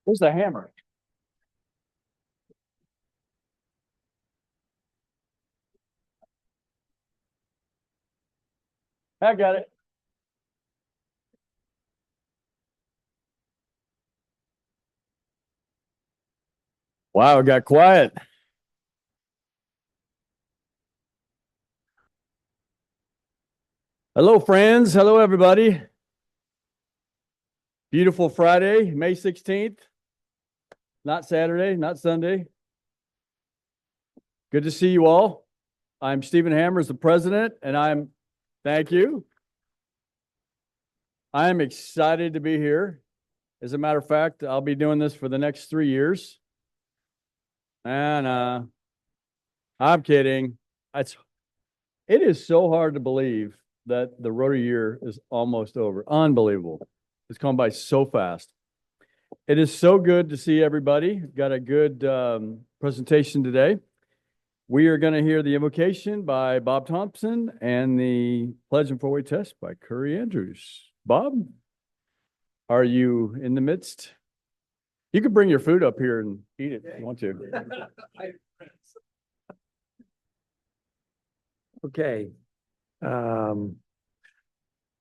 Where's the hammer? I got it. Wow, it got quiet. Hello, friends. Hello, everybody. Beautiful Friday, May 16th. Not Saturday, not Sunday. Good to see you all. I'm Stephen Hammers, the president, and thank you. I'm excited to be here. As a matter of fact, I'll be doing this for the next 3 years. And I'm kidding. It is so hard to believe that the Rotary year is almost over. Unbelievable. It's gone by so fast. It is so good to see everybody. Got a good presentation today. We are going to hear the invocation by Bob Thompson and the Pledge and Four-Way Test by Curry Andrews. Bob, are you in the midst? You can bring your food up here and eat it if you want to. Okay.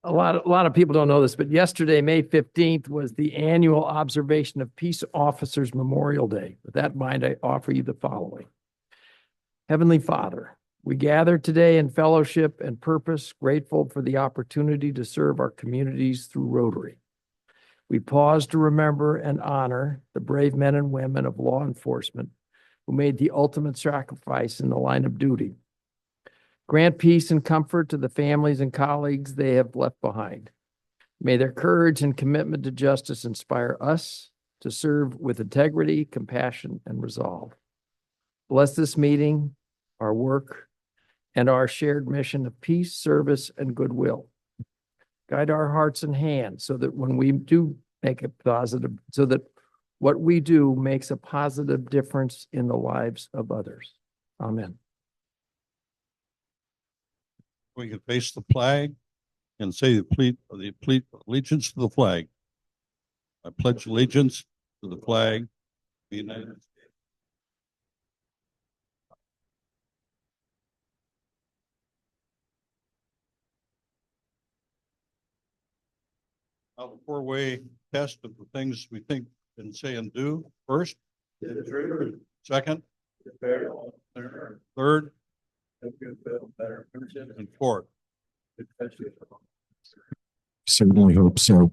A lot of people don't know this, but yesterday, May 15th, was the annual observation of Peace Officers Memorial Day. With that in mind, I offer you the following. Heavenly Father, we gather today in fellowship and purpose, grateful for the opportunity to serve our communities through Rotary. We pause to remember and honor the brave men and women of law enforcement who made the ultimate sacrifice in the line of duty. Grant peace and comfort to the families and colleagues they have left behind. May their courage and commitment to justice inspire us to serve with integrity, compassion, and resolve. Bless this meeting, our work, and our shared mission of peace, service, and goodwill. Guide our hearts and hands so that when we do make a positive, so that what we do makes a positive difference in the lives of others. Amen. We can face the flag and say the allegiance to the flag. I pledge allegiance to the flag of the United States. Now the four-way test of the things we think and say and do. First, second, third, and fourth. Certainly hope so.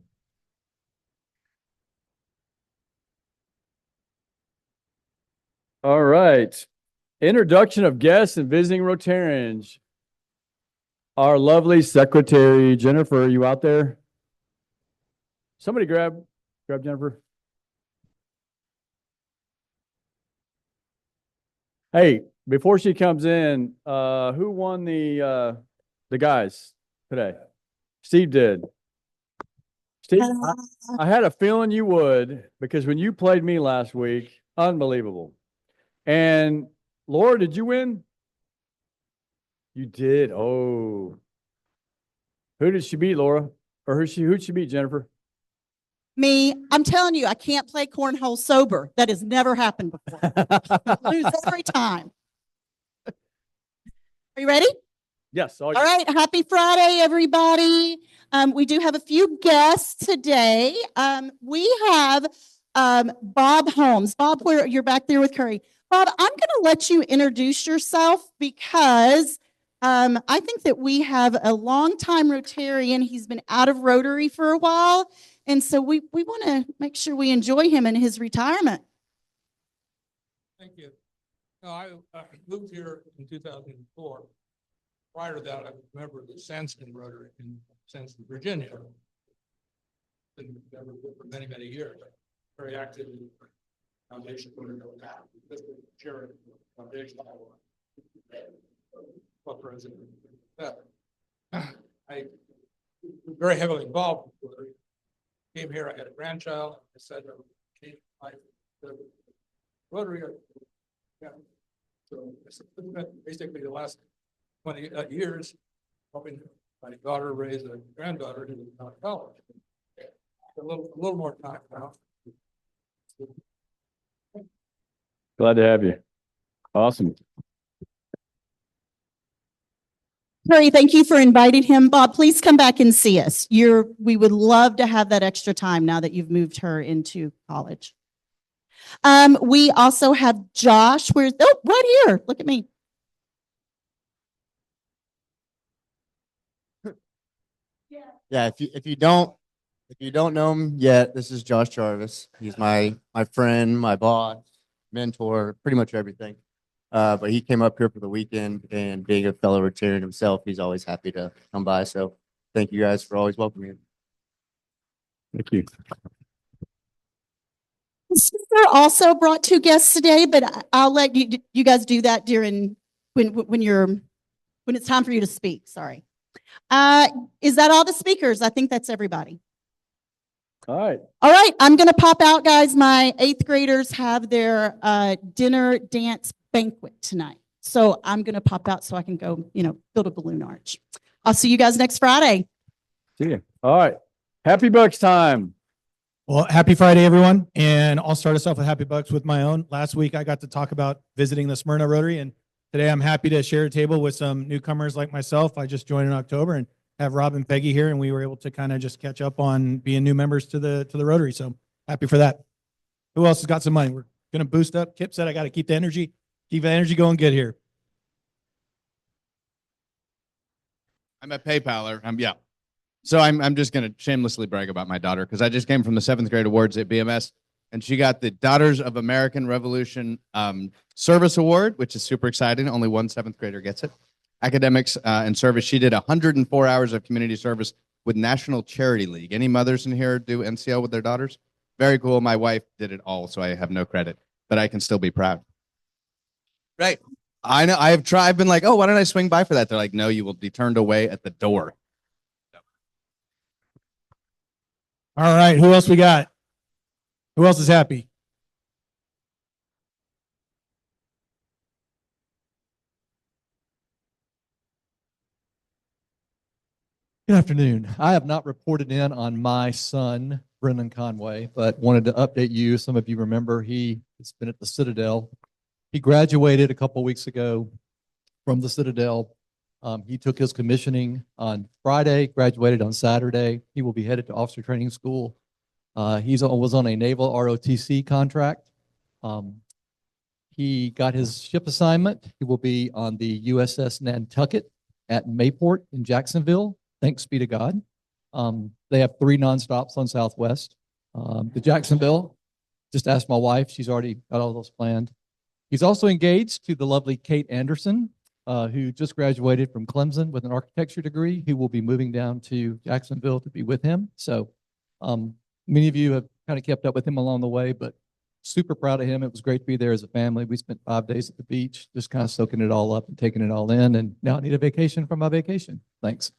All right. Introduction of guests and visiting Rotarians. Our lovely secretary, Jennifer, are you out there? Somebody grab Jennifer. Hey, before she comes in, who won the guys today? Steve did. Steve, I had a feeling you would, because when you played me last week, unbelievable. And Laura, did you win? You did. Oh. Who did she beat, Laura? Or who'd she beat, Jennifer? Me, I'm telling you, I can't play cornhole sober. That has never happened before. I lose every time. Are you ready? Yes. All right. Happy Friday, everybody. We do have a few guests today. We have Bob Holmes. Bob, you're back there with Curry. Bob, I'm going to let you introduce yourself because I think that we have a longtime Rotarian. He's been out of Rotary for a while. And so we want to make sure we enjoy him in his retirement. Thank you. No, I moved here in 2004. Prior to that, I was a member of the Sandston Rotary in Sandston, Virginia. Been a member for many, many years. Very active in the foundation. Chair of the foundation. President. I was very heavily involved with Rotary. Came here, I had a grandchild. I said, Rotary. Yeah. So I spent basically the last 20 years helping my daughter raise a granddaughter who was not in college. A little more time now. Glad to have you. Awesome. Curry, thank you for inviting him. Bob, please come back and see us. We would love to have that extra time now that you've moved her into college. We also have Josh, right here. Look at me. Yeah, if you don't know him yet, this is Josh Jarvis. He's my friend, my boss, mentor, pretty much everything. But he came up here for the weekend, and being a fellow Rotarian himself, he's always happy to come by. So thank you guys for always welcoming him. Thank you. The speaker also brought two guests today, but I'll let you guys do that during when it's time for you to speak. Sorry. Is that all the speakers? I think that's everybody. All right. All right, I'm going to pop out, guys. My 8th graders have their dinner dance banquet tonight. So I'm going to pop out so I can go, build a balloon arch. I'll see you guys next Friday. See you. All right. Happy Bucks time. Well, happy Friday, everyone. And I'll start us off with Happy Bucks with my own. Last week, I got to talk about visiting the Smyrna Rotary, and today I'm happy to share a table with some newcomers like myself. I just joined in October and have Rob and Peggy here, and we were able to kind of just catch up on being new members to the Rotary. So happy for that. Who else has got some money? We're going to boost up. Kip said I got to keep the energy going good here. I'm a PayPaler. Yeah. So I'm just going to shamelessly brag about my daughter because I just came from the 7th grade awards at BMS, and she got the Daughters of American Revolution Service Award, which is super exciting. Only one 7th grader gets it. Academics and service. She did 104 hours of community service with National Charity League. Any mothers in here do NCL with their daughters? Very cool. My wife did it all, so I have no credit, but I can still be proud. Right. I know. I've been like, oh, why don't I swing by for that? They're like, no, you will be turned away at the door. All right. Who else we got? Who else is happy? Good afternoon. I have not reported in on my son, Brendan Conway, but wanted to update you. Some of you remember he has been at the Citadel. He graduated a couple weeks ago from the Citadel. He took his commissioning on Friday, graduated on Saturday. He will be headed to officer training school. He was on a naval ROTC contract. He got his ship assignment. He will be on the USS Nantucket at Mayport in Jacksonville. Thanks be to God. They have 3 nonstops on Southwest. The Jacksonville, just asked my wife. She's already got all those planned. He's also engaged to the lovely Kate Anderson, who just graduated from Clemson with an architecture degree, who will be moving down to Jacksonville to be with him. So many of you have kind of kept up with him along the way, but super proud of him. It was great to be there as a family. We spent 5 days at the beach, just kind of soaking it all up and taking it all in. And now I need a vacation from my vacation. Thanks.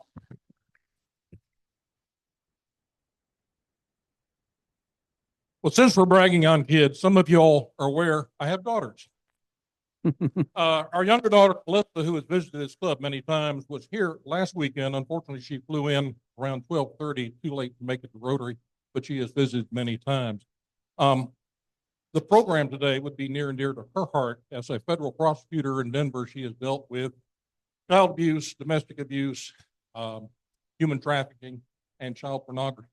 Well, since we're bragging on kids, some of you all are aware I have daughters. Our younger daughter, Melissa, who has visited this club many times, was here last weekend. Unfortunately, she flew in around 12:30, too late to make it to Rotary, but she has visited many times. The program today would be near and dear to her heart. As a federal prosecutor in Denver, she has dealt with child abuse, domestic abuse, human trafficking, and child pornography.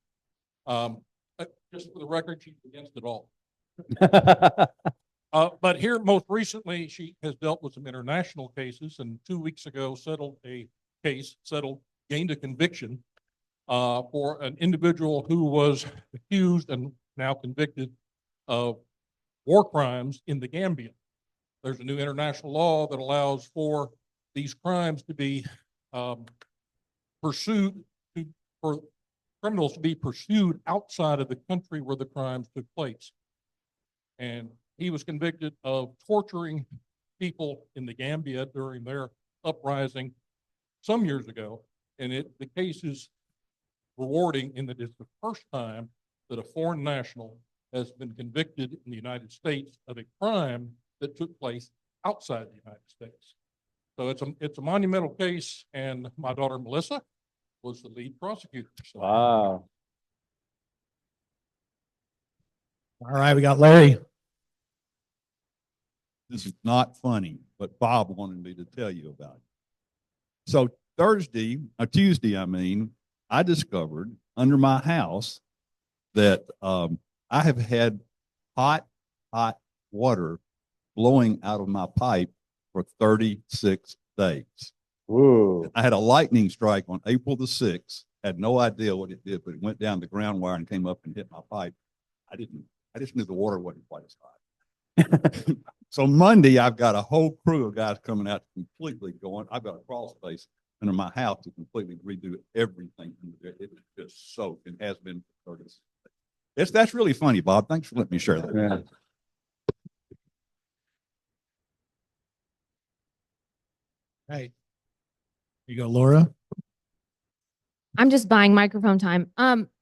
Just for the record, she's against it all. But here, most recently, she has dealt with some international cases, and 2 weeks ago gained a conviction for an individual who was accused and now convicted of war crimes in the Gambia. There's a new international law that allows for these crimes to be pursued, for criminals to be pursued outside of the country where the crimes took place. And he was convicted of torturing people in the Gambia during their uprising some years ago. And the case is rewarding in that it's the first time that a foreign national has been convicted in the United States of a crime that took place outside the United States. So it's a monumental case, and my daughter Melissa was the lead prosecutor. So. Wow. All right, we got Larry. This is not funny, but Bob wanted me to tell you about it. So Tuesday, I discovered under my house that I have had hot water blowing out of my pipe for 36 days. Whoa. I had a lightning strike on April the 6th, had no idea what it did, but it went down the ground wire and came up and hit my pipe. I just knew the water wasn't quite as hot. So Monday, I've got a whole crew of guys coming out completely going. I've got a crawl space under my house to completely redo everything. It is just soaked and has been for 30 days. That's really funny, Bob. Thanks for letting me share that. Yeah. Right. You go, Laura. I'm just buying microphone time.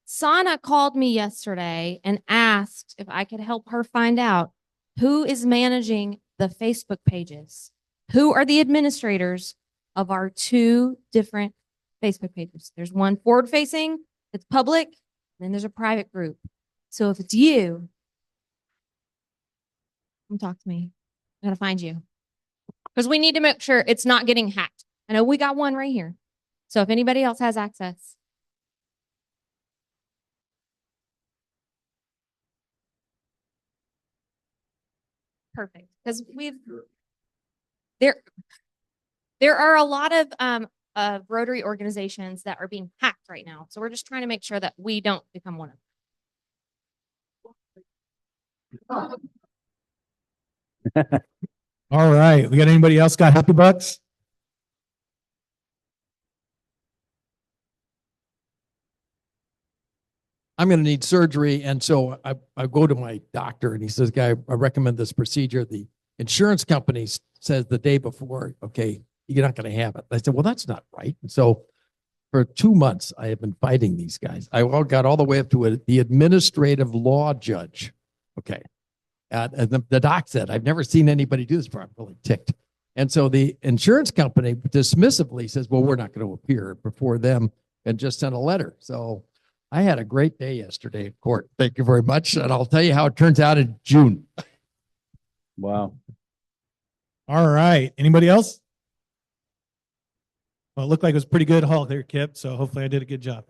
Sana called me yesterday and asked if I could help her find out who is managing the Facebook pages. Who are the administrators of our two different Facebook pages? There's one forward facing, it's public, and then there's a private group. So if it's you, come talk to me. I gotta find you. Because we need to make sure it's not getting hacked. I know we got one right here. So if anybody else has access. Perfect. Because there are a lot of Rotary organizations that are being hacked right now. So we're just trying to make sure that we don't become one of them. All right. We got anybody else got Happy Bucks? I'm going to need surgery. And so I go to my doctor and he says, "Guy, I recommend this procedure." The insurance company says the day before, "Okay, you're not going to have it." I said, "Well, that's not right." And so for 2 months, I have been fighting these guys. I got all the way up to the administrative law judge. Okay. And the doc said, "I've never seen anybody do this before." I'm really ticked. And so the insurance company dismissively says, "Well, we're not going to appear before them," and just sent a letter. So I had a great day yesterday in court. Thank you very much. And I'll tell you how it turns out in June. Wow. All right. Anybody else? Well, it looked like it was a pretty good haul there, Kip. So hopefully I did a good job.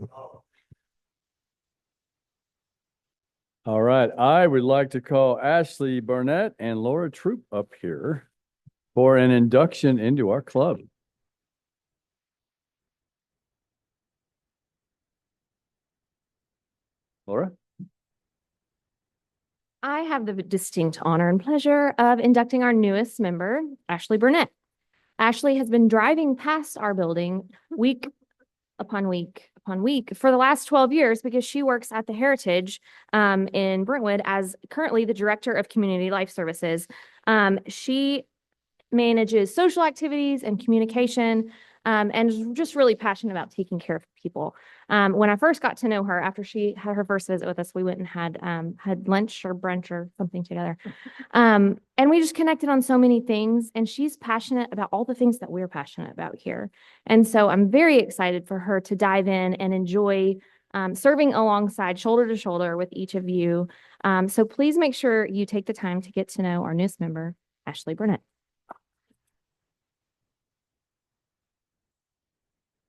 All right. I would like to call Ashley Barnett and Laura Troop up here for an induction into our club. Laura? I have the distinct honor and pleasure of inducting our newest member, Ashley Burnett. Ashley has been driving past our building week upon week upon week for the last 12 years because she works at the Heritage in Brentwood as currently the Director of Community Life Services. She manages social activities and communication and is just really passionate about taking care of people. When I first got to know her, after she had her first visit with us, we went and had lunch or brunch or something together. And we just connected on so many things. And she's passionate about all the things that we're passionate about here. And so I'm very excited for her to dive in and enjoy serving alongside, shoulder to shoulder with each of you. So please make sure you take the time to get to know our newest member, Ashley Burnett.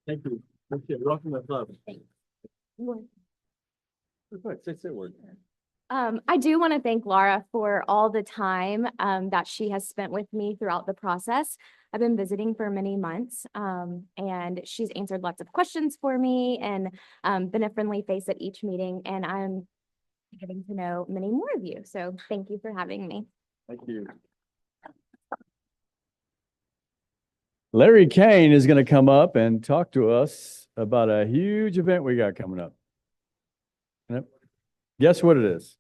Thank you. Welcome to the club. Say a word. I do want to thank Laura for all the time that she has spent with me throughout the process. I've been visiting for many months and she's answered lots of questions for me and been a friendly face at each meeting, and I'm getting to know many more of you. So thank you for having me. Thank you. Larry Kane is going to come up and talk to us about a huge event we got coming up. Yep. Guess what it is?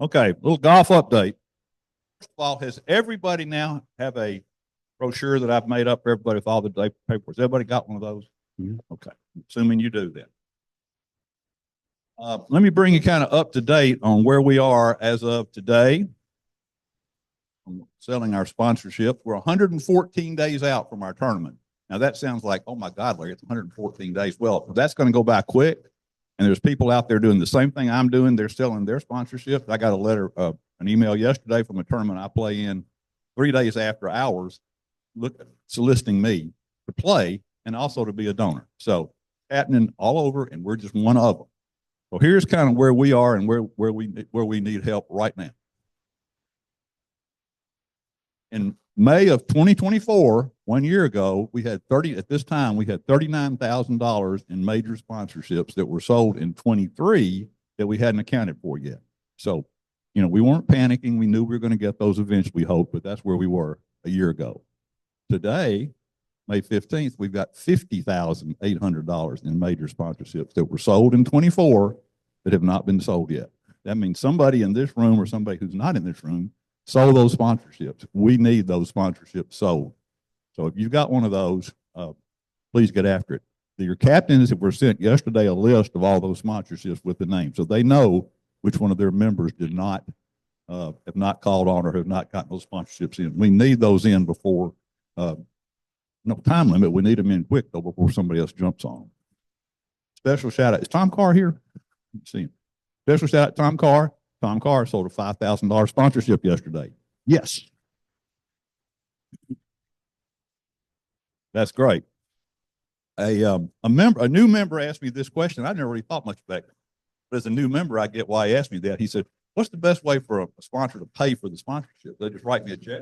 Okay, little golf update. First of all, has everybody now have a brochure that I've made up for everybody with all the papers? Everybody got one of those? Mhm. Okay, assuming you do then. Let me bring you kind of up to date on where we are as of today. Selling our sponsorship. We're 114 days out from our tournament. Now that sounds like, oh my God, Larry, it's 114 days. Well, that's going to go by quick. And there's people out there doing the same thing I'm doing. They're selling their sponsorship. I got a letter, an an email yesterday from a tournament I play in 3 days after hours, soliciting me to play and also to be a donor. So happening all over, and we're just one of them. So here's kind of where we are and where we need help right now. In May of 2024, 1 year ago, at this time, we had $39,000 in major sponsorships that were sold in 23 that we hadn't accounted for yet. So, we weren't panicking. We knew we were going to get those eventually, we hoped, but that's where we were a year ago. Today, May 15th, we've got $50,800 in major sponsorships that were sold in 24 that have not been sold yet. That means somebody in this room or somebody who's not in this room sold those sponsorships. We need those sponsorships sold. So if you've got one of those, please get after it. Your captains were sent yesterday a list of all those sponsorships with the names, so they know which one of their members have not called on or have not gotten those sponsorships in. We need those in before, no time limit. We need them in quick though before somebody else jumps on them. Special shout out. Is Tom Carr here? Let's see him. Special shout out to Tom Carr. Tom Carr sold a $5,000 sponsorship yesterday. Yes. That's great. A new member asked me this question. I never really thought much about it. But as a new member, I get why he asked me that. He said, what's the best way for a sponsor to pay for the sponsorship? They just write me a check.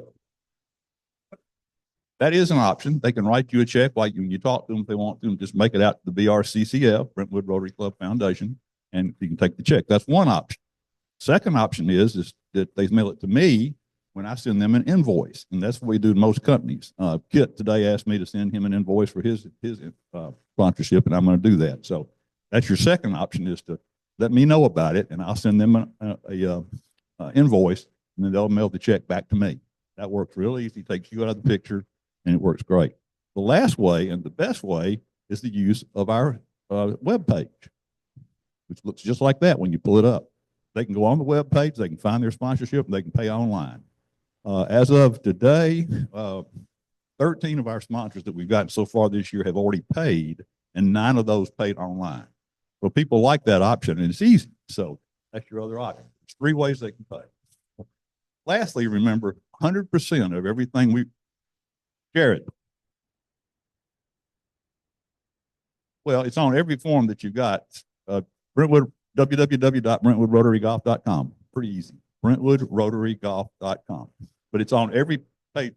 That is an option. They can write you a check when you talk to them if they want to, just make it out to the BRCCF, Brentwood Rotary Club Foundation, and you can take the check. That's one option. Second option is that they mail it to me when I send them an invoice, and that's what we do in most companies. Kit today asked me to send him an invoice for his sponsorship, and I'm going to do that. So that's your second option, is to let me know about it, and I'll send them a invoice, and then they'll mail the check back to me. That works real easy, takes you out of the picture, and it works great. The last way and the best way is the use of our web page, which looks just like that when you pull it up. They can go on the web page, they can find their sponsorship, and they can pay online. As of today, 13 of our sponsors that we've gotten so far this year have already paid, and 9 of those paid online. So people like that option, and it's easy. So that's your other option. There's 3 ways they can pay. Lastly, remember, 100% of everything Jared. Well, it's on every form that you got. Brentwood, www.brentwoodrotarygolf.com. Pretty easy. BrentwoodRotaryGolf.com. But it's on every page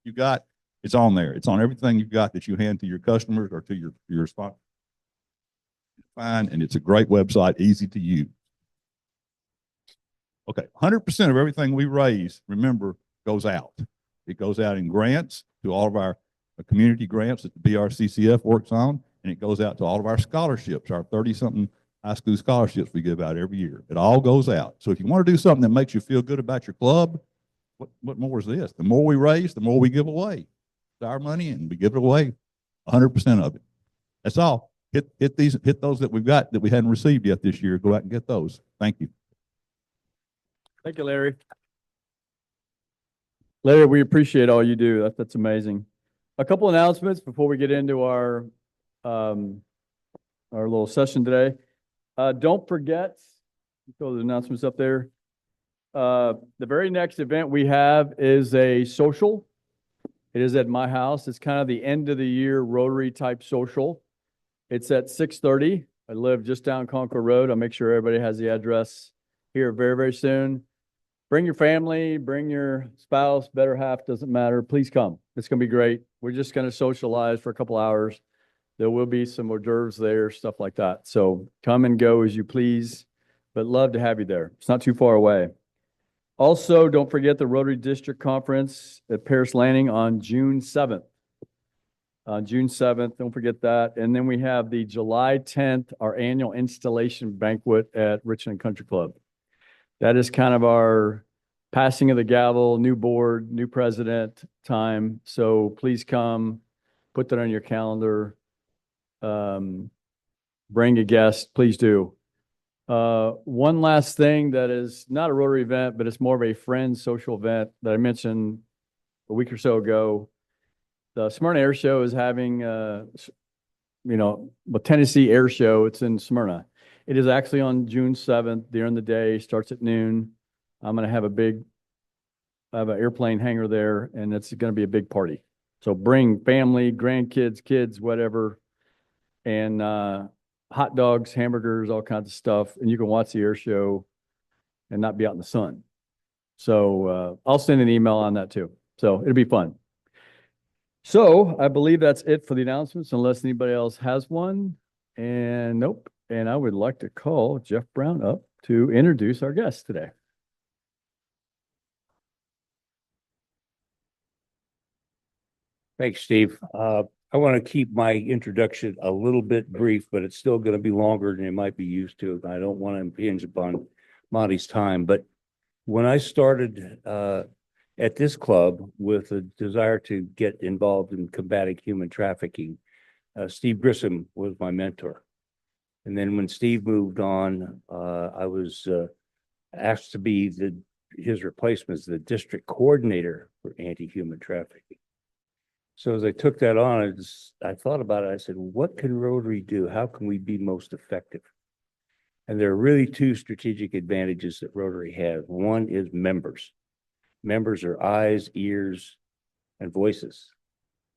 you got. It's on there. It's on everything you've got that you hand to your customers or to your sponsor. Fine, and it's a great website, easy to use. Okay, 100% of everything we raise, remember, goes out. It goes out in grants to all of our community grants that the BRCCF works on, and it goes out to all of our scholarships, our 30-something high school scholarships we give out every year. It all goes out. So if you want to do something that makes you feel good about your club, what more is this? The more we raise, the more we give away. It's our money, and we give it away 100% of it. That's all. Hit those that we've got that we hadn't received yet this year. Go out and get those. Thank you. Thank you, Larry. Larry, we appreciate all you do. That's amazing. A couple announcements before we get into our little session today. Don't forget, throw the announcements up there. The very next event we have is a social. It is at my house. It's kind of the end of the year Rotary type social. It's at 6:30. I live just down Concord Road. I'll make sure everybody has the address here very, very soon. Bring your family, bring your spouse, better half, doesn't matter. Please come. It's going to be great. We're just going to socialize for a couple hours. There will be some hors d'oeuvres there, stuff like that. So come and go as you please, but love to have you there. It's not too far away. Also, don't forget the Rotary District Conference at Paris Landing on June 7th. On June 7th, don't forget that. And then we have the July 10th, our annual installation banquet at Richland Country Club. That is kind of our passing of the gavel, new board, new president time. So please come, put that on your calendar. Bring a guest, please do. One last thing that is not a Rotary event, but it's more of a friend social event that I mentioned a week or so ago. The Smyrna Air Show is having, the Tennessee Air Show. It's in Smyrna. It is actually on June 7th during the day, starts at noon. I'm gonna have I have an airplane hangar there and it's gonna be a big party. So bring family, grandkids, kids, whatever. And, hot dogs, hamburgers, all kinds of stuff. And you can watch the air show and not be out in the sun. So, I'll send an email on that too. So it'll be fun. So I believe that's it for the announcements unless anybody else has one. And nope. And I would like to call Jeff Brown up to introduce our guest today. Thanks, Steve. I want to keep my introduction a little bit brief, but it's still going to be longer than you might be used to. I don't want to impinge upon Monty's time, but when I started at this club with a desire to get involved in combating human trafficking, Steve Grissom was my mentor. And then when Steve moved on, I was asked to be his replacement as the district coordinator for anti-human trafficking. So as I took that on, I thought about it. I said, what can Rotary do? How can we be most effective? And there are really two strategic advantages that Rotary has. One is members. Members are eyes, ears, and voices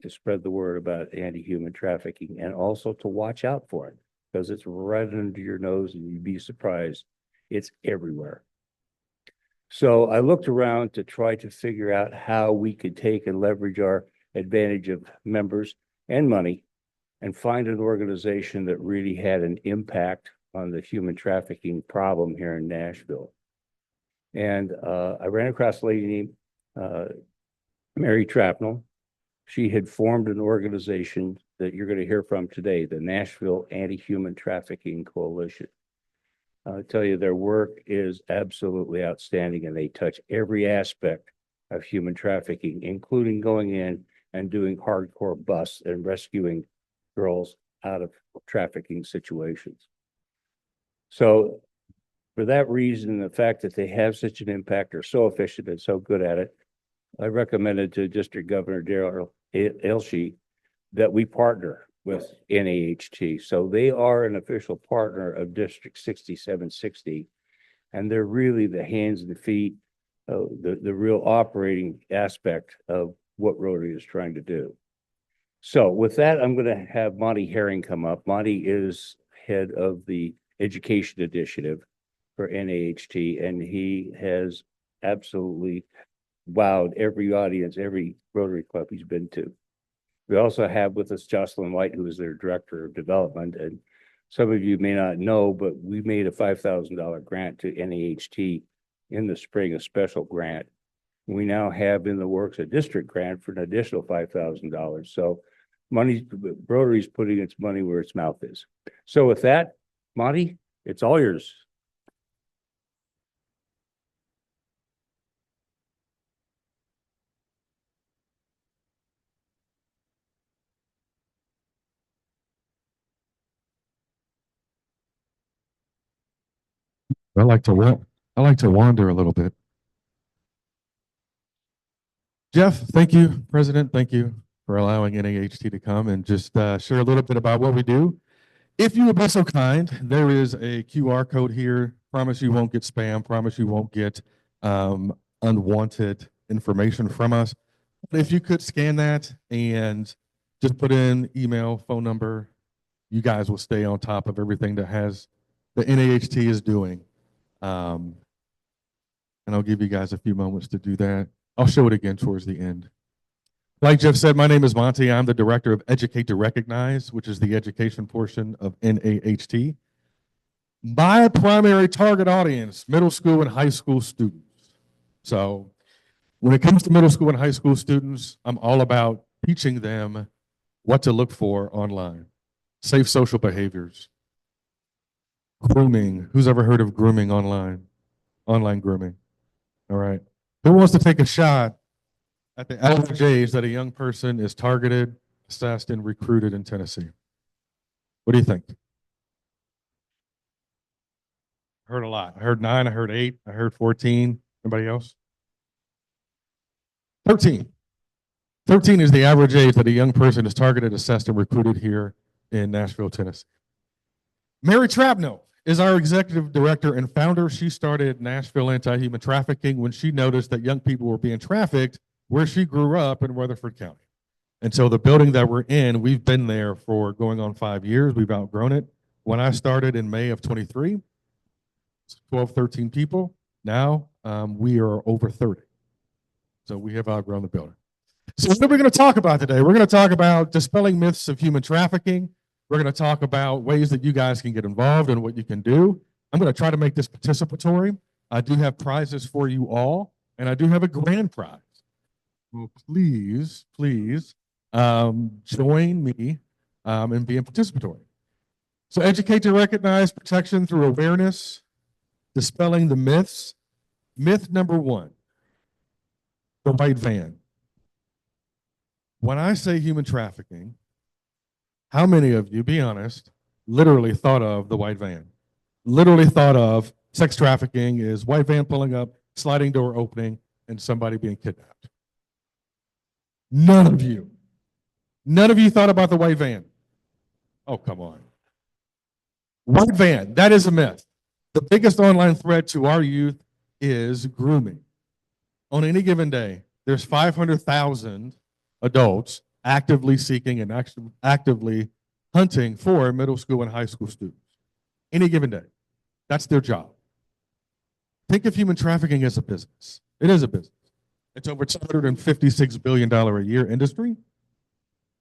to spread the word about anti-human trafficking and also to watch out for it because it's right under your nose and you'd be surprised. It's everywhere. So I looked around to try to figure out how we could take and leverage our advantage of members and money and find an organization that really had an impact on the human trafficking problem here in Nashville. And I ran across a lady named Mary Trapnell. She had formed an organization that you're going to hear from today, the Nashville Anti-Human Trafficking Coalition. I'll tell you, their work is absolutely outstanding and they touch every aspect of human trafficking, including going in and doing hardcore busts and rescuing girls out of trafficking situations. So for that reason, the fact that they have such an impact, are so efficient and so good at it, I recommended to District Governor Darrell Elshe that we partner with NAHT. So they are an official partner of District 6760, and they're really the hands and the feet, the real operating aspect of what Rotary is trying to do. So with that, I'm going to have Monty Herring come up. Monty is head of the Education Initiative for NAHT, and he has absolutely wowed every audience, every Rotary Club he's been to. We also have with us Jocelyn White, who is their Director of Development. And some of you may not know, but we made a $5,000 grant to NAHT in the spring, a special grant. We now have in the works a district grant for an additional $5,000. So Rotary's putting its money where its mouth is. So with that, Monty, it's all yours. I like to wander a little bit. Jeff, thank you, President. Thank you for allowing NAHT to come and just share a little bit about what we do. If you would be so kind, there is a QR code here. Promise you won't get spam. Promise you won't get unwanted information from us. If you could scan that and just put in email, phone number, you guys will stay on top of everything that the NAHT is doing. And I'll give you guys a few moments to do that. I'll show it again towards the end. Like Jeff said, my name is Monty. I'm the Director of Educate to Recognize, which is the education portion of NAHT. My primary target audience, middle school and high school students. So when it comes to middle school and high school students, I'm all about teaching them what to look for online. Safe social behaviors. Grooming. Who's ever heard of grooming online? Online grooming. All right. Who wants to take a shot at the average age that a young person is targeted, assessed, and recruited in Tennessee? What do you think? I heard a lot. I heard 9, I heard 8, I heard 14. Anybody else? 13. 13 is the average age that a young person is targeted, assessed, and recruited here in Nashville, Tennessee. Mary Trapnell is our executive director and founder. She started Nashville Anti-Human Trafficking when she noticed that young people were being trafficked where she grew up in Rutherford County. And so the building that we're in, we've been there for going on 5 years. We've outgrown it. When I started in May of 23, 12, 13 people. Now we are over 30. So we have outgrown the building. So what are we going to talk about today? We're going to talk about dispelling myths of human trafficking. We're going to talk about ways that you guys can get involved and what you can do. I'm going to try to make this participatory. I do have prizes for you all, and I do have a grand prize. Well, please join me in being participatory. So educate to recognize protection through awareness, dispelling the myths. Myth number 1, the white van. When I say human trafficking, how many of you, be honest, literally thought of the white van? Literally thought of sex trafficking is white van pulling up, sliding door opening, and somebody being kidnapped. None of you. None of you thought about the white van. Oh, come on. White van, that is a myth. The biggest online threat to our youth is grooming. On any given day, there's 500,000 adults actively seeking and actively hunting for middle school and high school students. Any given day. That's their job. Think of human trafficking as a business. It is a business. It's over $256 billion a year industry.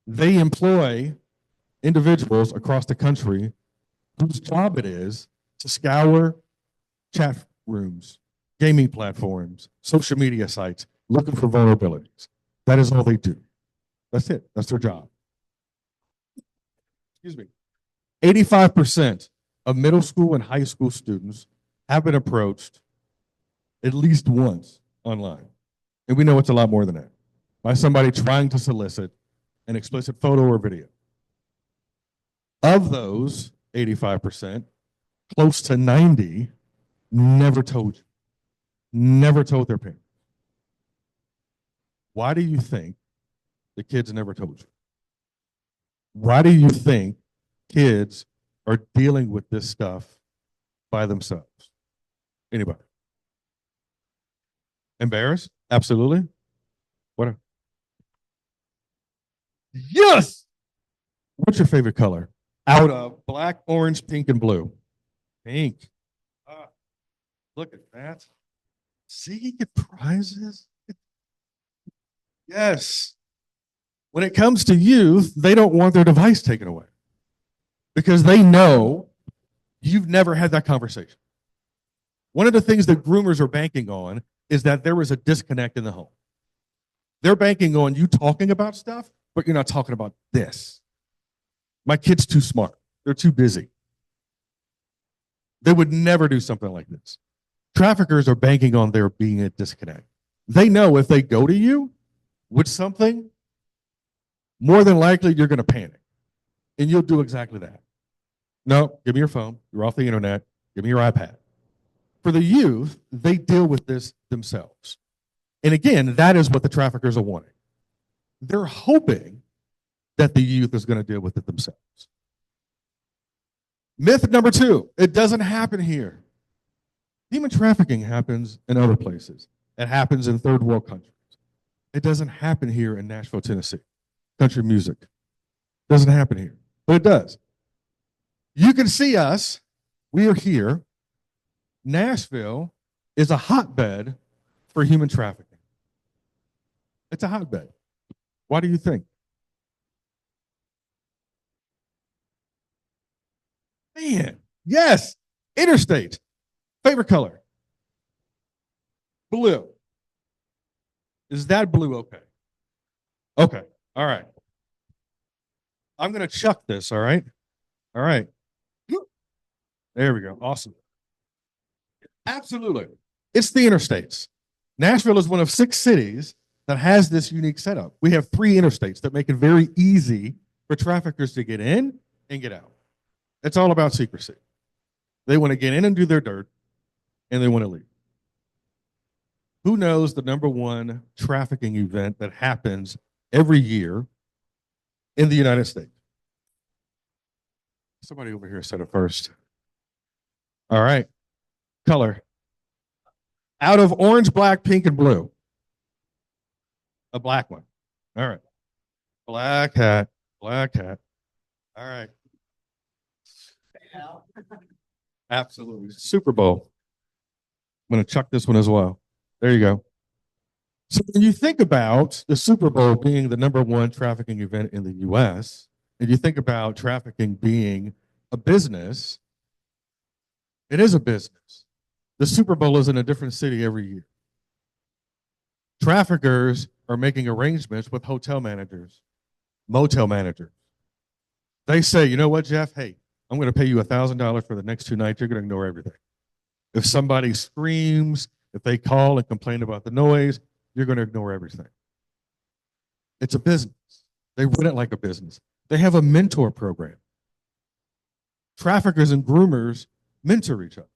They employ individuals across the country whose job it is to scour chat rooms, gaming platforms, social media sites, looking for vulnerabilities. That is all they do. That's it. That's their job. Excuse me. 85% of middle school and high school students have been approached at least once online. And we know it's a lot more than that. By somebody trying to solicit an explicit photo or video. Of those 85%, close to 90 never told you. Never told their parents. Why do you think the kids never told you? Why do you think kids are dealing with this stuff by themselves? Anybody? Embarrassed? Absolutely. What? Yes! What's your favorite color? Out of black, orange, pink, and blue. Pink. Look at that. See, you get prizes. Yes. When it comes to youth, they don't want their device taken away because they know you've never had that conversation. One of the things that groomers are banking on is that there is a disconnect in the home. They're banking on you talking about stuff, but you're not talking about this. My kid's too smart. They're too busy. They would never do something like this. Traffickers are banking on there being a disconnect. They know if they go to you with something, more than likely you're going to panic. And you'll do exactly that. No, give me your phone. You're off the internet. Give me your iPad. For the youth, they deal with this themselves. And again, that is what the traffickers are wanting. They're hoping that the youth is going to deal with it themselves. Myth number 2, it doesn't happen here. Human trafficking happens in other places. It happens in third world countries. It doesn't happen here in Nashville, Tennessee. Country music. Doesn't happen here, but it does. You can see us. We are here. Nashville is a hotbed for human trafficking. It's a hotbed. Why do you think? Man, yes, interstate. Favorite color? Blue. Is that blue okay? Okay, all right. I'm going to chuck this, all right? All right. There we go, awesome. Absolutely. It's the interstates. Nashville is one of 6 cities that has this unique setup. We have 3 interstates that make it very easy for traffickers to get in and get out. It's all about secrecy. They want to get in and do their dirt, and they want to leave. Who knows the number 1 trafficking event that happens every year in the United States? Somebody over here said it first. All right. Color. Out of orange, black, pink, and blue. A black one. All right. Black hat. Black hat. All right. Absolutely. Super Bowl. I'm going to chuck this one as well. There you go. So when you think about the Super Bowl being the #1 trafficking event in the US, and you think about trafficking being a business, it is a business. The Super Bowl is in a different city every year. Traffickers are making arrangements with hotel managers, motel managers. They say, you know what, Jeff? Hey, I'm going to pay you $1,000 for the next 2 nights. You're going to ignore everything. If somebody screams, if they call and complain about the noise, you're going to ignore everything. It's a business. They run it like a business. They have a mentor program. Traffickers and groomers mentor each other.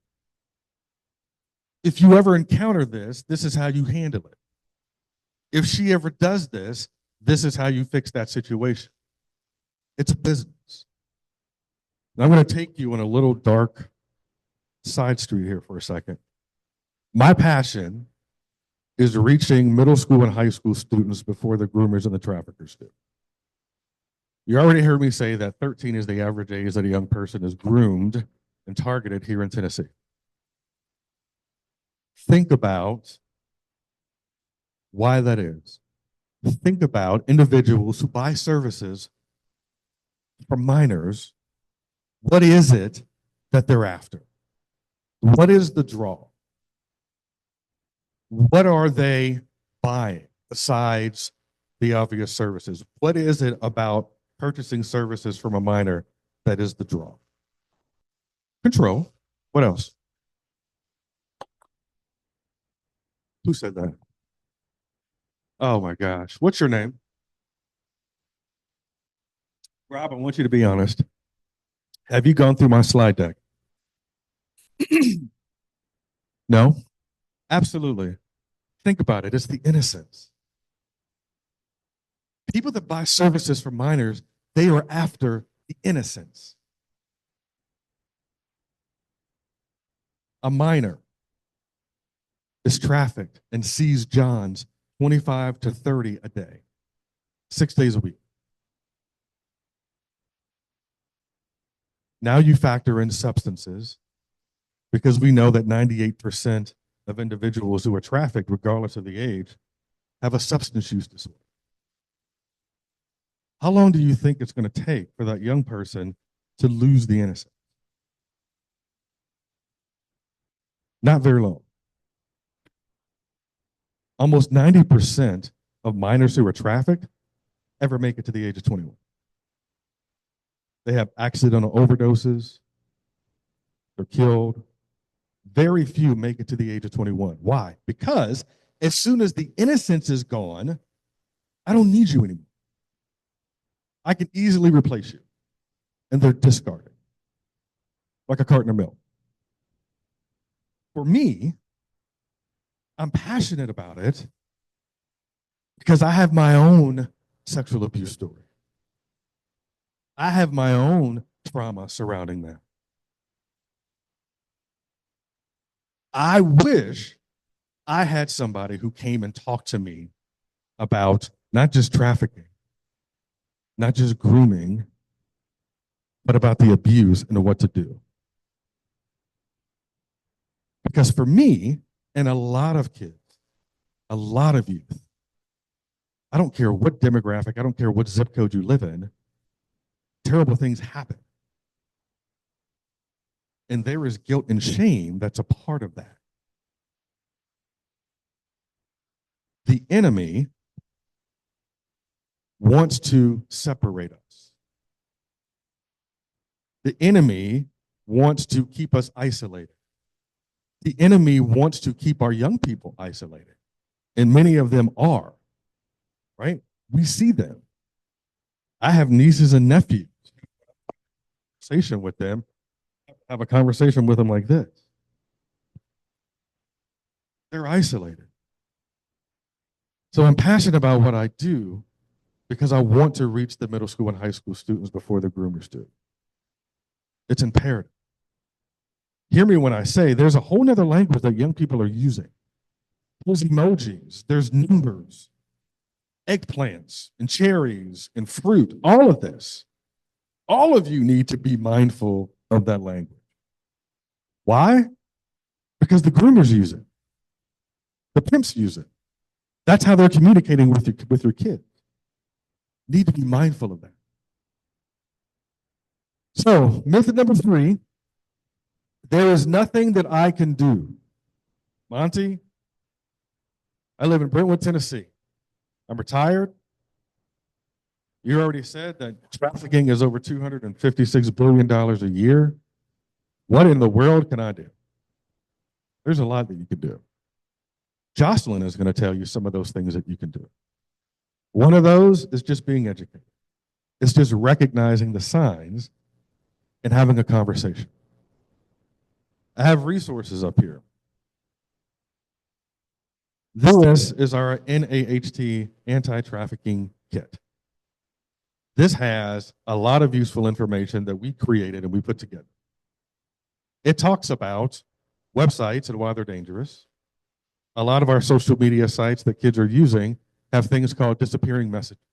If you ever encounter this, this is how you handle it. If she ever does this, this is how you fix that situation. It's a business. Now, I'm going to take you on a little dark side street here for a second. My passion is reaching middle school and high school students before the groomers and the traffickers do. You already heard me say that 13 is the average age that a young person is groomed and targeted here in Tennessee. Think about why that is. Think about individuals who buy services from minors. What is it that they're after? What is the draw? What are they buying besides the obvious services? What is it about purchasing services from a minor that is the draw? Control. What else? Who said that? Oh my gosh. What's your name? Rob, I want you to be honest. Have you gone through my slide deck? No? Absolutely. Think about it. It's the innocence. People that buy services from minors, they are after the innocence. A minor is trafficked and sees Johns 25 to 30 a day, 6 days a week. Now you factor in substances, because we know that 98% of individuals who are trafficked, regardless of the age, have a substance use disorder. How long do you think it's going to take for that young person to lose the innocence? Not very long. Almost 90% of minors who are trafficked ever make it to the age of 21. They have accidental overdoses. They're killed. Very few make it to the age of 21. Why? Because as soon as the innocence is gone, I don't need you anymore. I can easily replace you. And they're discarded like a carton of milk. For me, I'm passionate about it because I have my own sexual abuse story. I have my own trauma surrounding that. I wish I had somebody who came and talked to me about not just trafficking, not just grooming, but about the abuse and what to do. Because for me, and a lot of kids, a lot of youth, I don't care what demographic, I don't care what zip code you live in, terrible things happen. And there is guilt and shame that's a part of that. The enemy wants to separate us. The enemy wants to keep us isolated. The enemy wants to keep our young people isolated. And many of them are, right? We see them. I have nieces and nephews. Conversation with them. Have a conversation with them like this. They're isolated. So I'm passionate about what I do because I want to reach the middle school and high school students before the groomers do. It's imperative. Hear me when I say there's a whole nother language that young people are using. There's emojis, there's numbers, eggplants and cherries and fruit, all of this. All of you need to be mindful of that language. Why? Because the groomers use it. The pimps use it. That's how they're communicating with your kids. Need to be mindful of that. So, method number 3, there is nothing that I can do. Monty, I live in Brentwood, Tennessee. I'm retired. You already said that trafficking is over $256 billion a year. What in the world can I do? There's a lot that you can do. Jocelyn is going to tell you some of those things that you can do. One of those is just being educated. It's just recognizing the signs and having a conversation. I have resources up here. This is our NAHT anti-trafficking kit. This has a lot of useful information that we created and we put together. It talks about websites and why they're dangerous. A lot of our social media sites that kids are using have things called disappearing messages,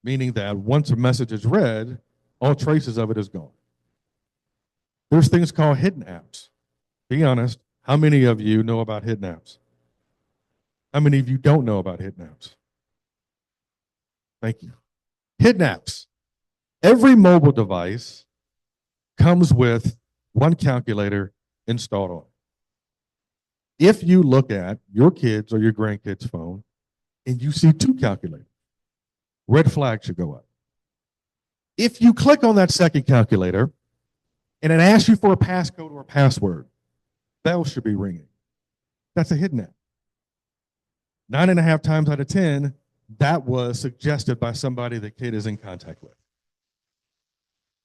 meaning that once a message is read, all traces of it is gone. There's things called hidden apps. Be honest, how many of you know about hidden apps? How many of you don't know about hidden apps? Thank you. Hidden apps. Every mobile device comes with one calculator installed on it. If you look at your kids or your grandkids' phone and you see 2 calculators, red flag should go up. If you click on that second calculator and it asks you for a passcode or a password, bells should be ringing. That's a hidden app. 9.5 times out of 10, that was suggested by somebody the kid is in contact with.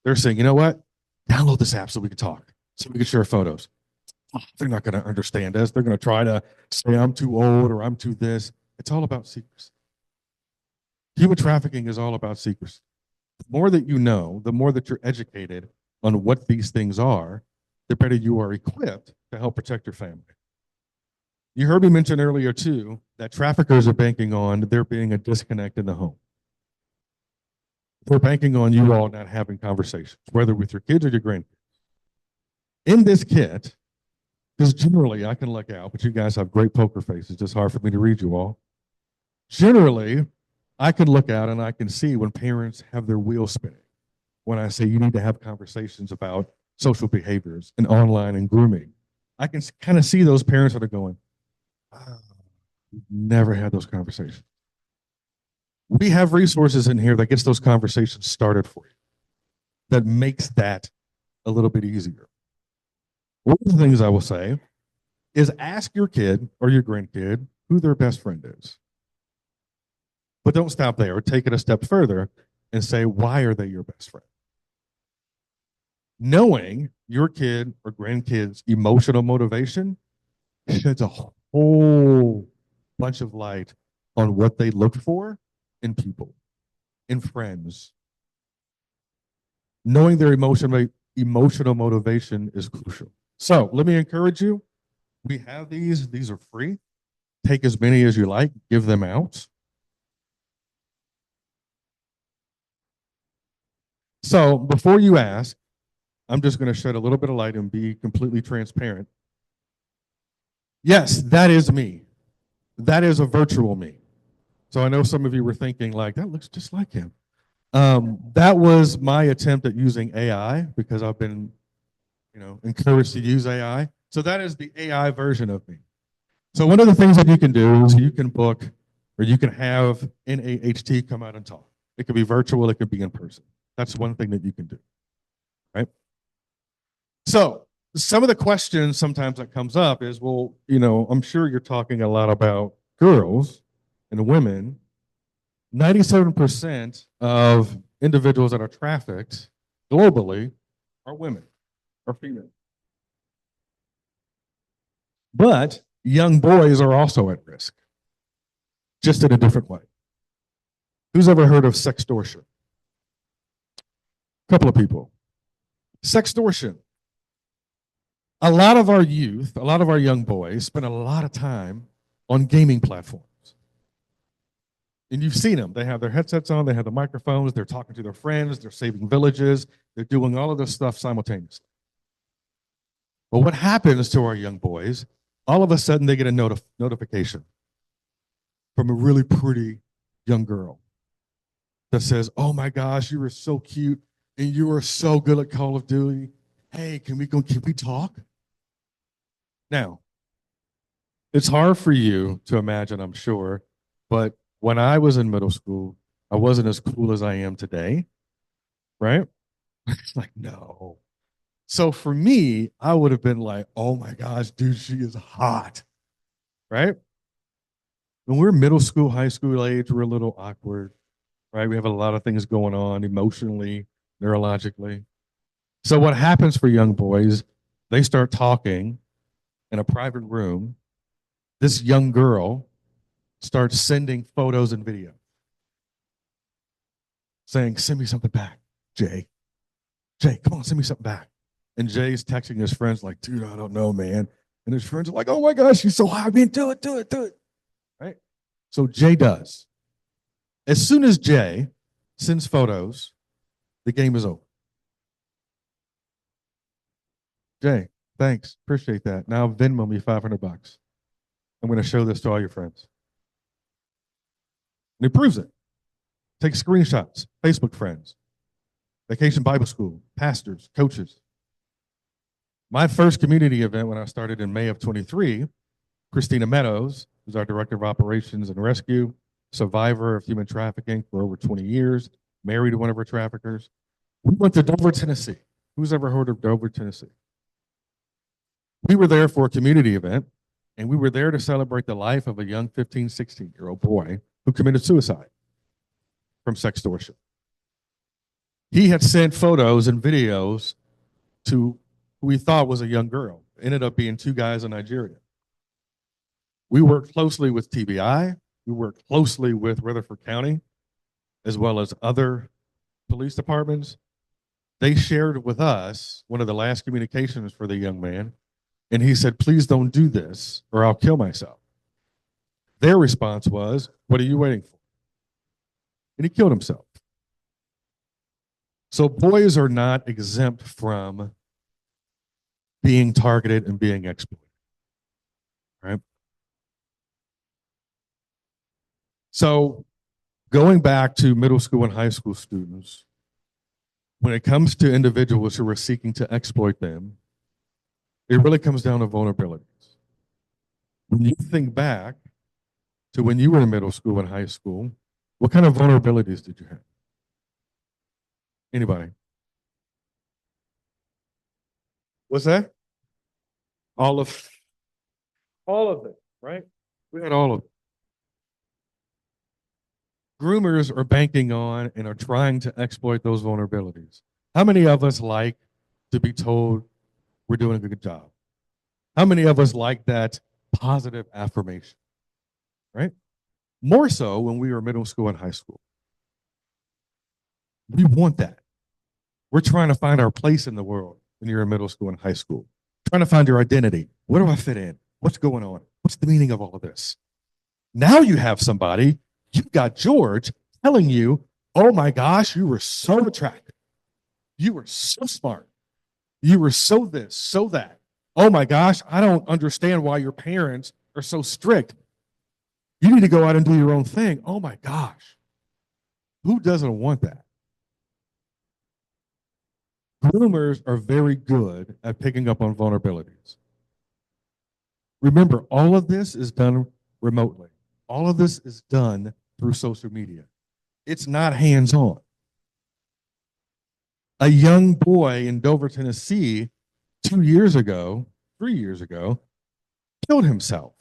They're saying, you know what? Download this app so we can talk, so we can share photos. Oh, they're not going to understand us. They're going to try to say I'm too old or I'm too this. It's all about secrecy. Human trafficking is all about secrecy. The more that you know, the more that you're educated on what these things are, the better you are equipped to help protect your family. You heard me mention earlier, too, that traffickers are banking on there being a disconnect in the home. They're banking on you all not having conversations, whether with your kids or your grandkids. In this kit, because generally I can look out, but you guys have great poker faces. It's hard for me to read you all. Generally, I can look out and I can see when parents have their wheels spinning. When I say you need to have conversations about social behaviors and online and grooming, I can kind of see those parents that are going, oh, we've never had those conversations. We have resources in here that gets those conversations started for you, that makes that a little bit easier. One of the things I will say is ask your kid or your grandkid who their best friend is. But don't stop there. Take it a step further and say, why are they your best friend? Knowing your kid or grandkid's emotional motivation sheds a whole bunch of light on what they look for in people, in friends. Knowing their emotional motivation is crucial. So let me encourage you. We have these. These are free. Take as many as you like. Give them out. So before you ask, I'm just going to shed a little bit of light and be completely transparent. Yes, that is me. That is a virtual me. So I know some of you were thinking like, that looks just like him. That was my attempt at using AI because I've been, encouraged to use AI. So that is the AI version of me. So one of the things that you can do is you can book or you can have NAHT come out and talk. It could be virtual, it could be in person. That's one thing that you can do, right? So some of the questions sometimes that comes up is, well, I'm sure you're talking a lot about girls and women. 97% of individuals that are trafficked globally are women or female. But young boys are also at risk, just in a different way. Who's ever heard of sextortion? A couple of people. Sextortion. a lot of our youth, a lot of our young boys spend a lot of time on gaming platforms. And you've seen them. They have their headsets on, they have the microphones, they're talking to their friends, they're saving villages, they're doing all of this stuff simultaneously. But what happens to our young boys, all of a sudden they get a notification from a really pretty young girl that says, "Oh my gosh, you were so cute and you were so good at Call of Duty. Hey, can we talk?" Now, it's hard for you to imagine, I'm sure, but when I was in middle school, I wasn't as cool as I am today, right? It's like, no. So for me, I would have been like, "Oh my gosh, dude, she is hot," right? When we're middle school, high school age, we're a little awkward, right? We have a lot of things going on emotionally, neurologically. So what happens for young boys, they start talking in a private room. This young girl starts sending photos and video saying, "Send me something back, Jay. Jay, come on, send me something back." And Jay's texting his friends like, "Dude, I don't know, man." And his friends are like, "Oh my gosh, she's so hot, man. Do it. Right? So Jay does. As soon as Jay sends photos, the game is over. "Jay, thanks. Appreciate that. Now Venmo me $500. I'm going to show this to all your friends." And he proves it. Takes screenshots, Facebook friends, Vacation Bible School, pastors, coaches. My first community event when I started in May of 23, Christina Meadows, who's our Director of Operations and Rescue, survivor of human trafficking for over 20 years, married to one of her traffickers. We went to Dover, Tennessee. Who's ever heard of Dover, Tennessee? We were there for a community event, and we were there to celebrate the life of a young 15, 16-year-old boy who committed suicide from sextortion. He had sent photos and videos to who we thought was a young girl. It ended up being two guys in Nigeria. We worked closely with TBI. We worked closely with Rutherford County, as well as other police departments. They shared with us one of the last communications for the young man, and he said, "Please don't do this or I'll kill myself." Their response was, "What are you waiting for?" And he killed himself. So boys are not exempt from being targeted and being exploited, right? So going back to middle school and high school students, when it comes to individuals who are seeking to exploit them, it really comes down to vulnerabilities. When you think back to when you were in middle school and high school, what kind of vulnerabilities did you have? Anybody? What's that? All of it, right? We had all of it. Groomers are banking on and are trying to exploit those vulnerabilities. How many of us like to be told we're doing a good job? How many of us like that positive affirmation, right? More so when we were middle school and high school. We want that. We're trying to find our place in the world when you're in middle school and high school. Trying to find your identity. Where do I fit in? What's going on? What's the meaning of all of this? Now you have somebody, you've got George telling you, "Oh my gosh, you were so attractive. You were so smart. You were so this, so that. Oh my gosh, I don't understand why your parents are so strict. You need to go out and do your own thing." Oh my gosh. Who doesn't want that? Groomers are very good at picking up on vulnerabilities. Remember, all of this is done remotely. All of this is done through social media. It's not hands-on. A young boy in Dover, Tennessee, 3 years ago, killed himself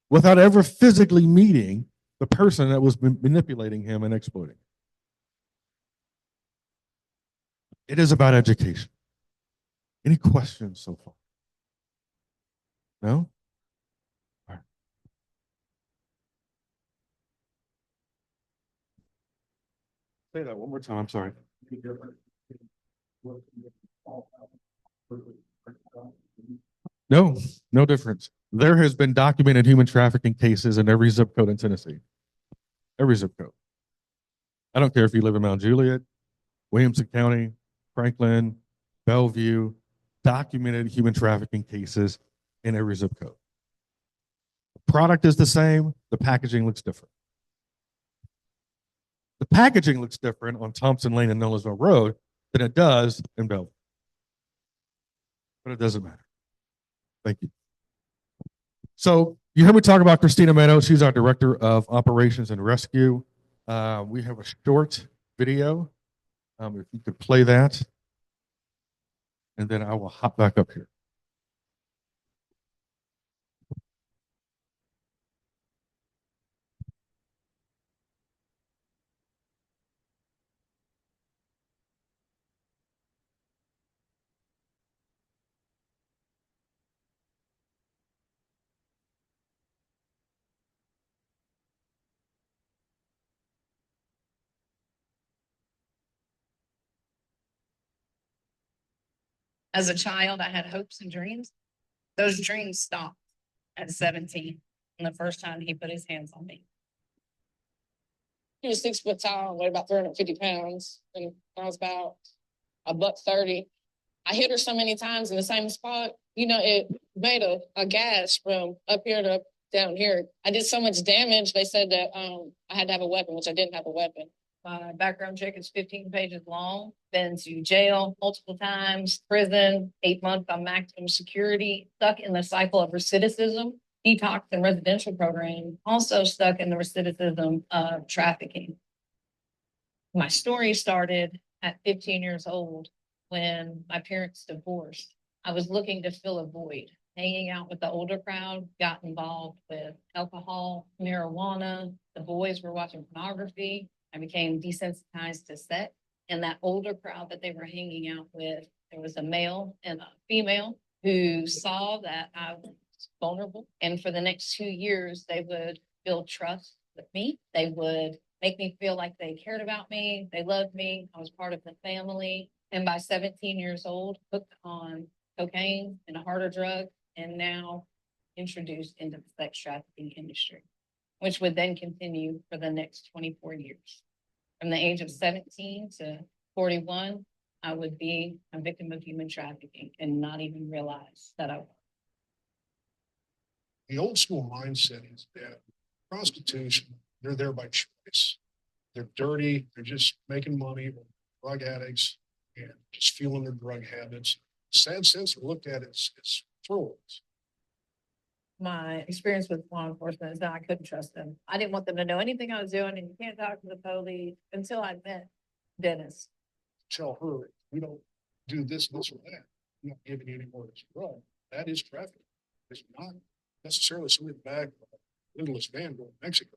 without ever physically meeting the person that was manipulating him and exploiting. It is about education. Any questions so far? No? All right. Say that one more time. I'm sorry. No, no difference. There has been documented human trafficking cases in every zip code in Tennessee. Every zip code. I don't care if you live in Mount Juliet, Williamson County, Franklin, Bellevue, documented human trafficking cases in every zip code. The product is the same, the packaging looks different. The packaging looks different on Thompson Lane and Nolensville Road than it does in Bellevue. But it doesn't matter. Thank you. So you heard me talk about Christina Meadows. She's our Director of Operations and Rescue. We have a short video. If you could play that. And then I will hop back up here. As a child, I had hopes and dreams. Those dreams stopped at 17, and the first time he put his hands on me. He was 6 foot tall, weighed about 350 pounds, and I was about $130. I hit her so many times in the same spot, you know, it made a gash from up here to down here. I did so much damage, they said that I had to have a weapon, which I didn't have a weapon. My background check is 15 pages long. Been to jail multiple times, prison, 8 months on maximum security, stuck in the cycle of recidivism, detox and residential program, also stuck in the recidivism of trafficking. My story started at 15 years old when my parents divorced. I was looking to fill a void. Hanging out with the older crowd, got involved with alcohol, marijuana. The boys were watching pornography. I became desensitized to sex. And that older crowd that they were hanging out with, there was a male and a female who saw that I was vulnerable. And for the next 2 years, they would build trust with me. They would make me feel like they cared about me. They loved me. I was part of the family. And by 17 years old, hooked on cocaine and a harder drug, and now introduced into the sex trafficking industry, which would then continue for the next 24 years. From the age of 17 to 41, I would be a victim of human trafficking and not even realize that I was. The old school mindset is that prostitution, they're there by choice. They're dirty, they're just making money, drug addicts, and just fueling their drug habits. Sad sense, we looked at it as throwers. My experience with law enforcement is that I couldn't trust them. I didn't want them to know anything I was doing, and you can't talk to the police until I met Dennis. Tell her, we don't do this, or that. I'm not giving you any more of this drug. That is trafficking. It's not necessarily something back littlest van going to Mexico.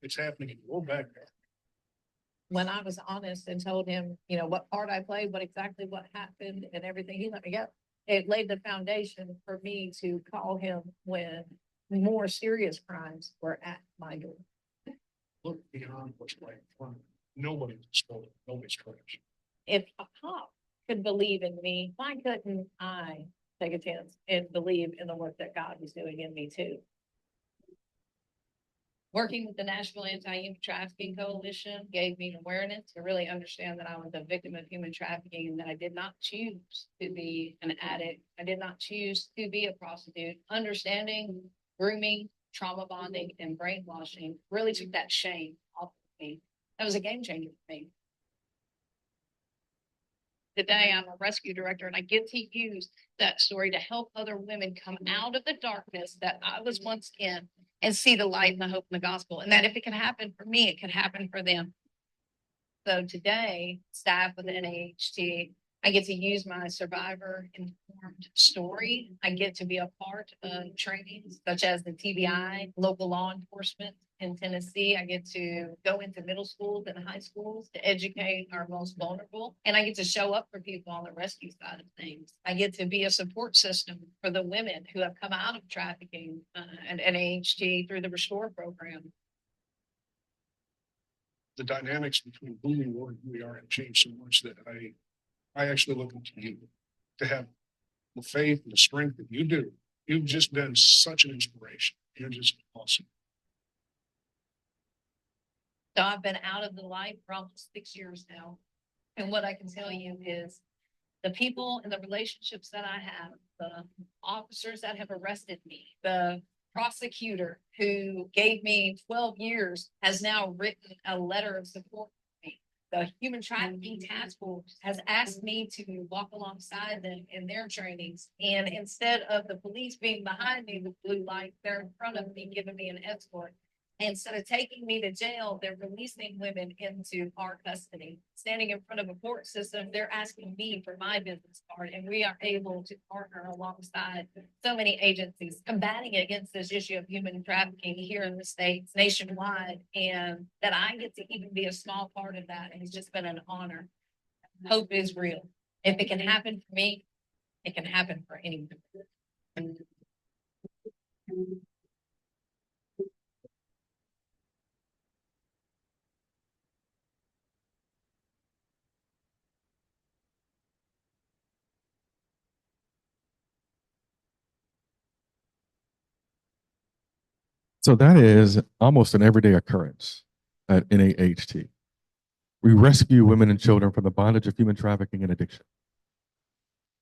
It's happening in your backyard. When I was honest and told him, you know, what part I played, what happened and everything, he let me go. It laid the foundation for me to call him when more serious crimes were at my door. Look beyond what's right in front of you. Nobody's stolen. Nobody's trash. If a cop could believe in me, why couldn't I take a chance and believe in the work that God was doing in me too? Working with the National Anti-Human Trafficking Coalition gave me awareness to really understand that I was a victim of human trafficking and that I did not choose to be an addict. I did not choose to be a prostitute. Understanding, grooming, trauma bonding, and brainwashing really took that shame off of me. That was a game changer for me. Today, I'm a rescue director, and I get to use that story to help other women come out of the darkness that I was once in and see the light and the hope in the gospel. And that if it can happen for me, it can happen for them. So today, staff with the NAHT, I get to use my survivor-informed story. I get to be a part of trainings such as the TBI, local law enforcement in Tennessee. I get to go into middle schools and high schools to educate our most vulnerable. And I get to show up for people on the rescue side of things. I get to be a support system for the women who have come out of trafficking and NAHT through the Restore program. The dynamics between who we were and who we are have changed so much that I actually look up to you to have the faith and the strength that you do You've just been such an inspiration. You're just awesome. So I've been out of the life for almost 6 years now. And what I can tell you is the people and the relationships that I have, the officers that have arrested me, the prosecutor who gave me 12 years has now written a letter of support for me. The Human Trafficking Task Force has asked me to walk alongside them in their trainings. And instead of the police being behind me with blue light, they're in front of me, giving me an escort. Instead of taking me to jail, they're releasing women into our custody. Standing in front of a court system, they're asking me for my business card, and we are able to partner alongside so many agencies combating against this issue of human trafficking here in the States, nationwide, and that I get to even be a small part of that. And it's just been an honor. Hope is real. If it can happen for me, it can happen for anyone. So that is almost an everyday occurrence at NAHT. We rescue women and children from the bondage of human trafficking and addiction.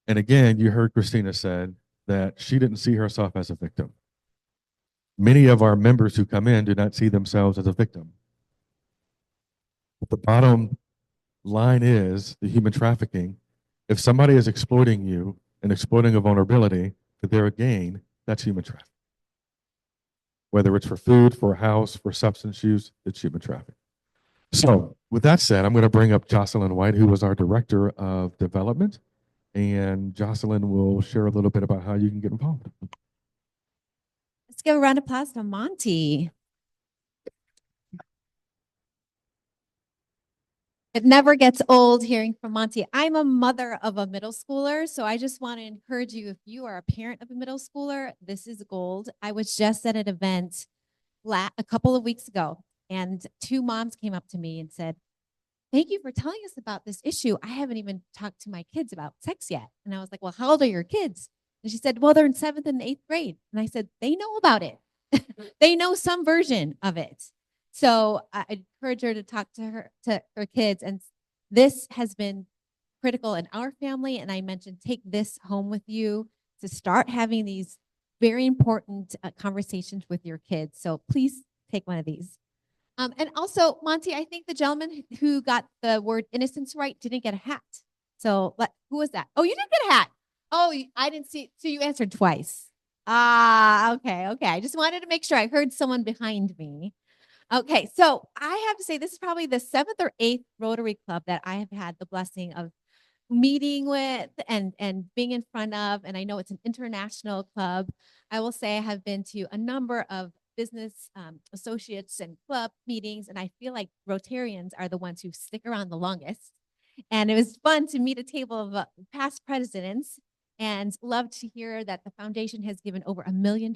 And again, you heard Christina said that she didn't see herself as a victim. Many of our members who come in do not see themselves as a victim. But the bottom line is the human trafficking. If somebody is exploiting you and exploiting a vulnerability for their gain, that's human trafficking. Whether it's for food, for a house, for substance use, it's human trafficking. So with that said, I'm going to bring up Jocelyn White, who was our Director of Development. And Jocelyn will share a little bit about how you can get involved. Let's give a round of applause to Monty. It never gets old hearing from Monty. I'm a mother of a middle schooler, so I just want to encourage you, if you are a parent of a middle schooler, this is gold. I was just at an event a couple of weeks ago, and 2 moms came up to me and said, "Thank you for telling us about this issue. I haven't even talked to my kids about sex yet." And I was like, "Well, how old are your kids?" And she said, "Well, they're in 7th and 8th grade." And I said, "They know about it." They know some version of it. So I encourage her to talk to her kids. And this has been critical in our family. And I mentioned, take this home with you to start having these very important conversations with your kids. So please take one of these. And also, Monty, I think the gentleman who got the word innocence right didn't get a hat. So who was that? Oh, you did get a hat. Oh, I didn't see. So you answered twice. Okay. I just wanted to make sure I heard someone behind me. Okay, so I have to say this is probably the 7th or 8th Rotary Club that I have had the blessing of meeting with and being in front of, and I know it's an international club. I will say I have been to a number of business associates and club meetings, and I feel like Rotarians are the ones who stick around the longest. And it was fun to meet a table of past presidents, and love to hear that the foundation has given over $1 million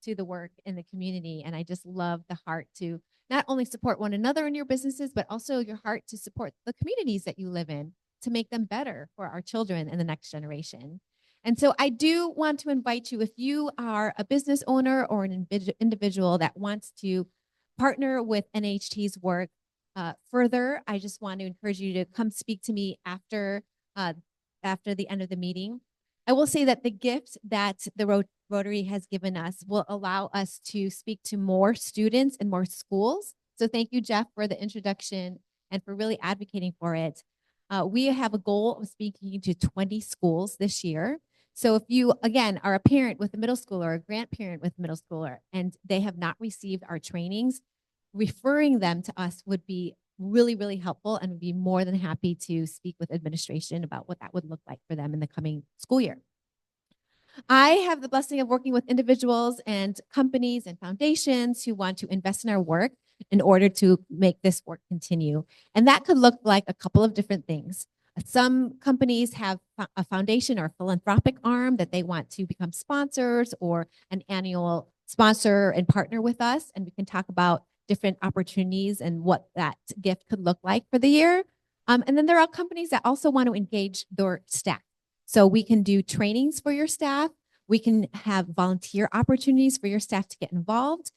to the work in the community. And I just love the heart to not only support one another in your businesses, but also your heart to support the communities that you live in to make them better for our children and the next generation. And so I do want to invite you, if you are a business owner or an individual that wants to partner with NAHT's work further, I just want to encourage you to come speak to me after the end of the meeting. I will say that the gift that the Rotary has given us will allow us to speak to more students and more schools. So thank you, Jeff, for the introduction and for really advocating for it. We have a goal of speaking to 20 schools this year. So if you, again, are a parent with a middle schooler or a grandparent with a middle schooler and they have not received our trainings, referring them to us would be really, really helpful, and would be more than happy to speak with administration about what that would look like for them in the coming school year. I have the blessing of working with individuals and companies and foundations who want to invest in our work in order to make this work continue. And that could look like a couple of different things. Some companies have a foundation or philanthropic arm that they want to become sponsors or an annual sponsor and partner with us. And we can talk about different opportunities and what that gift could look like for the year. And then there are companies that also want to engage their staff. So we can do trainings for your staff. We can have volunteer opportunities for your staff to get involved.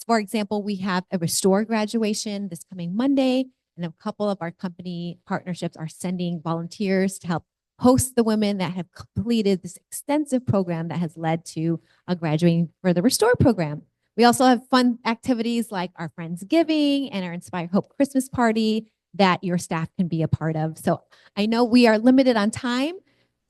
For example, we have a Restore graduation this coming Monday, and a couple of our company partnerships are sending volunteers to help host the women that have completed this extensive program that has led to a graduating for the Restore program. We also have fun activities like our Friendsgiving and our Inspire Hope Christmas party that your staff can be a part of. So I know we are limited on time.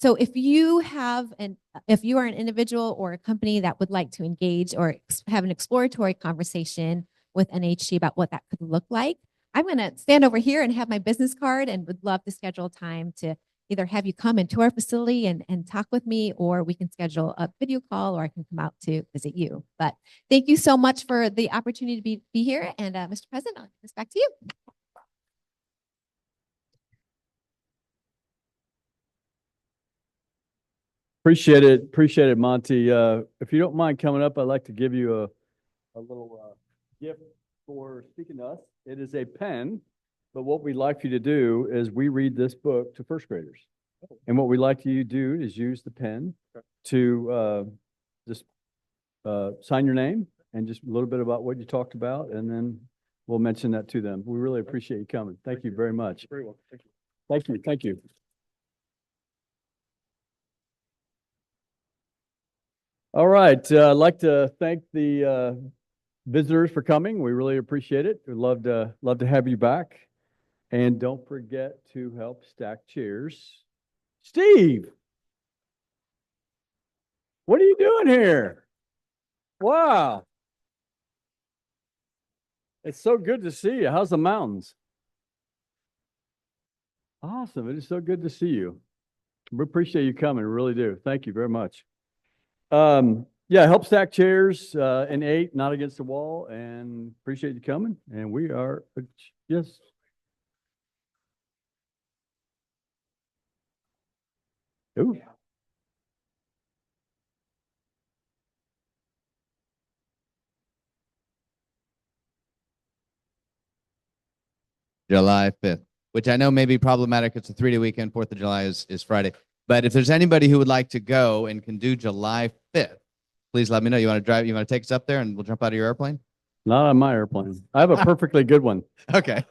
So if you are an individual or a company that would like to engage or have an exploratory conversation with NHT about what that could look like, I'm going to stand over here and have my business card and would love to schedule time to either have you come into our facility and talk with me, or we can schedule a video call, or I can come out to visit you. But thank you so much for the opportunity to be here. And Mr. President, I'll give this back to you. Appreciate it, Monty. If you don't mind coming up, I'd like to give you a little gift for speaking to us. It is a pen, but what we'd like you to do is we read this book to first graders. And what we'd like you to do is use the pen to just sign your name and just a little bit about what you talked about, and then we'll mention that to them. We really appreciate you coming. Thank you very much. Very well. Thank you. Thank you. Thank you. All right. I'd like to thank the visitors for coming. We really appreciate it. We'd love to have you back. And don't forget to help stack chairs. Steve, what are you doing here? Wow. It's so good to see you. How's the mountains? Awesome. It is so good to see you. We appreciate you coming. We really do. Thank you very much. Yeah, help stack chairs in 8, not against the wall, and appreciate you coming. And we are, yes. Ooh. July 5th, which I know may be problematic. It's a 3-day weekend. 4th of July is Friday. But if there's anybody who would like to go and can do July 5th, please let me know. You want to take us up there and we'll jump out of your airplane? Not on my airplane. I have a perfectly good one. Okay.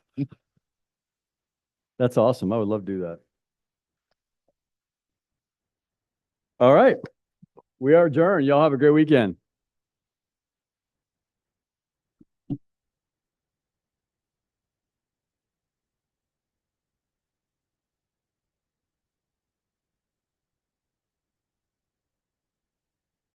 That's awesome. I would love to do that. All right. We are adjourned. Y'all have a great weekend.